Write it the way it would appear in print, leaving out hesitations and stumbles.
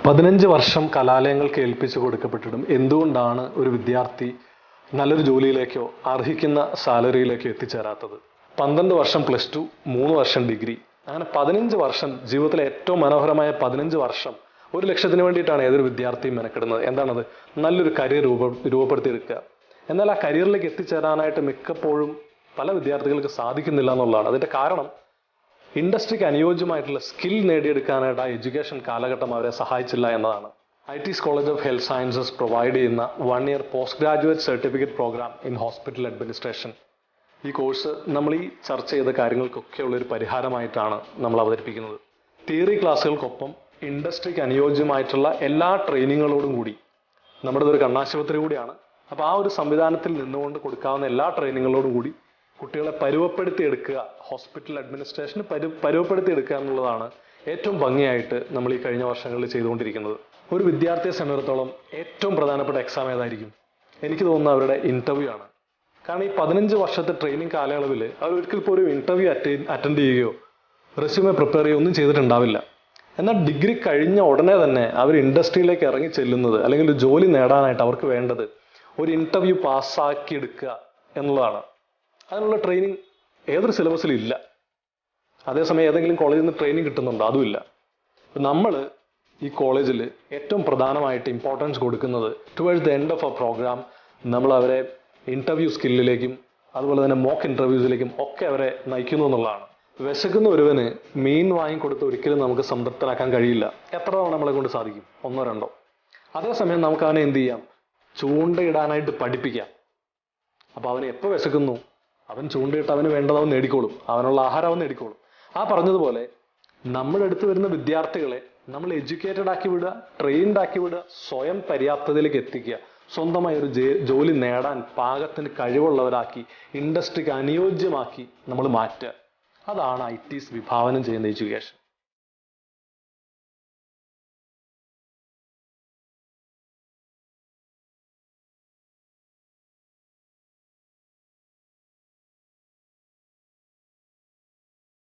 15 വർഷം കലാലയങ്ങൾക്ക് ഏൽപ്പിച്ചു കൊടുക്കപ്പെട്ടിട്ടും എന്തുകൊണ്ടാണ് ഒരു വിദ്യാർത്ഥി നല്ലൊരു ജോലിയിലേക്കോ അർഹിക്കുന്ന സാലറിയിലേക്കോ എത്തിച്ചേരാത്തത്? 12 വർഷം പ്ലസ് ടു, 3 വർഷം ഡിഗ്രി, അങ്ങനെ 15 വർഷം, ജീവിതത്തിലെ ഏറ്റവും മനോഹരമായ 15 വർഷം ഒരു ലക്ഷ്യത്തിന് വേണ്ടിയിട്ടാണ് ഏതൊരു വിദ്യാർത്ഥിയും മെനക്കെടുന്നത്. എന്താണത്? നല്ലൊരു കരിയർ രൂപപ്പെടുത്തിയെടുക്കുക. എന്നാൽ ആ കരിയറിലേക്ക് എത്തിച്ചേരാനായിട്ട് മിക്കപ്പോഴും പല വിദ്യാർത്ഥികൾക്ക് സാധിക്കുന്നില്ല എന്നുള്ളതാണ്. അതിന്റെ കാരണം ഇൻഡസ്ട്രിക്ക് അനുയോജ്യമായിട്ടുള്ള സ്കിൽ നേടിയെടുക്കാനായിട്ട് ആ എഡ്യൂക്കേഷൻ കാലഘട്ടം അവരെ സഹായിച്ചില്ല എന്നതാണ്. IT's college of health sciences provide ചെയ്യുന്ന 1 year post graduate certificate program in hospital administration. ഈ കോഴ്സ് നമ്മൾ ഈ ചർച്ച ചെയ്ത കാര്യങ്ങൾക്കൊക്കെയുള്ള ഒരു പരിഹാരമായിട്ടാണ് നമ്മൾ അവതരിപ്പിക്കുന്നത്. തിയറി ക്ലാസ്സുകൾക്കൊപ്പം ഇൻഡസ്ട്രിക്ക് അനുയോജ്യമായിട്ടുള്ള എല്ലാ ട്രെയിനിങ്ങുകളോടും കൂടി, നമ്മുടെ ഒരു കണ്ണാശുപത്രി കൂടിയാണ്, അപ്പോൾ ആ ഒരു സംവിധാനത്തിൽ നിന്നുകൊണ്ട് കൊടുക്കാവുന്ന എല്ലാ ട്രെയിനിങ്ങുകളോടും കൂടി കുട്ടികളെ പരുവപ്പെടുത്തിയെടുക്കുക, ഹോസ്പിറ്റൽ അഡ്മിനിസ്ട്രേഷന് പരുവപ്പെടുത്തിയെടുക്കുക എന്നുള്ളതാണ് ഏറ്റവും ഭംഗിയായിട്ട് നമ്മൾ ഈ കഴിഞ്ഞ വർഷങ്ങളിൽ ചെയ്തുകൊണ്ടിരിക്കുന്നത്. ഒരു വിദ്യാർത്ഥിയെ സംബന്ധിച്ചിടത്തോളം ഏറ്റവും പ്രധാനപ്പെട്ട എക്സാം ഏതായിരിക്കും? എനിക്ക് തോന്നുന്നത് അവരുടെ ഇന്റർവ്യൂ ആണ്. കാരണം ഈ 15 വർഷത്തെ ട്രെയിനിങ് കാലയളവിൽ അവർ ഒരിക്കൽ പോലും ഇന്റർവ്യൂ അറ്റൻഡ് ചെയ്യുകയോ റെസ്യൂമെ പ്രിപ്പയർ ചെയ്യുകയോ ഒന്നും ചെയ്തിട്ടുണ്ടാവില്ല. എന്നാൽ ഡിഗ്രി കഴിഞ്ഞ ഉടനെ തന്നെ അവർ ഇൻഡസ്ട്രിയിലേക്ക് ഇറങ്ങി ചെല്ലുന്നത്, അല്ലെങ്കിൽ ഒരു ജോലി നേടാനായിട്ട് അവർക്ക് വേണ്ടത് ഒരു ഇന്റർവ്യൂ പാസ്സാക്കിയെടുക്കുക എന്നുള്ളതാണ്. അതിനുള്ള ട്രെയിനിങ് ഏതൊരു സിലബസിലും ഇല്ല. അതേസമയം ഏതെങ്കിലും കോളേജിൽ നിന്ന് ട്രെയിനിങ് കിട്ടുന്നുണ്ടോ? അതുമില്ല. നമ്മൾ ഈ കോളേജിൽ ഏറ്റവും പ്രധാനമായിട്ട് ഇമ്പോർട്ടൻസ് കൊടുക്കുന്നത് towards the end of a program നമ്മൾ അവരെ ഇന്റർവ്യൂ സ്കില്ലിലേക്കും അതുപോലെ തന്നെ മോക്ക് ഇന്റർവ്യൂസിലേക്കും ഒക്കെ അവരെ നയിക്കുന്നു എന്നുള്ളതാണ്. വിശക്കുന്ന ഒരുവന് മീൻ വാങ്ങിക്കൊടുത്ത് ഒരിക്കലും നമുക്ക് സംതൃപ്തനാക്കാൻ കഴിയില്ല. എത്ര തവണ നമ്മളെ കൊണ്ട് സാധിക്കും? 1 2. അതേസമയം നമുക്ക് അവനെ എന്ത് ചെയ്യാം? ചൂണ്ടയിടാനായിട്ട് പഠിപ്പിക്കാം. അപ്പൊ അവന് എപ്പോൾ വിശക്കുന്നു അവൻ ചൂണ്ടയിട്ട് അവന് വേണ്ടത് അവൻ നേടിക്കോളും, അവനുള്ള ആഹാരം അവൻ നേടിക്കോളും. ആ പറഞ്ഞതുപോലെ നമ്മുടെ അടുത്ത് വരുന്ന വിദ്യാർത്ഥികളെ നമ്മൾ എഡ്യൂക്കേറ്റഡ് ആക്കി വിടുക, ട്രെയിൻഡ് ആക്കി വിടുക, സ്വയം പര്യാപ്തതയിലേക്ക് എത്തിക്കുക, സ്വന്തമായി ഒരു ജോലി നേടാൻ പാകത്തിന് കഴിവുള്ളവരാക്കി ഇൻഡസ്ട്രിക്ക് അനുയോജ്യമാക്കി നമ്മൾ മാറ്റുക. അതാണ് IT's വിഭാവനം ചെയ്യുന്ന എഡ്യൂക്കേഷൻ.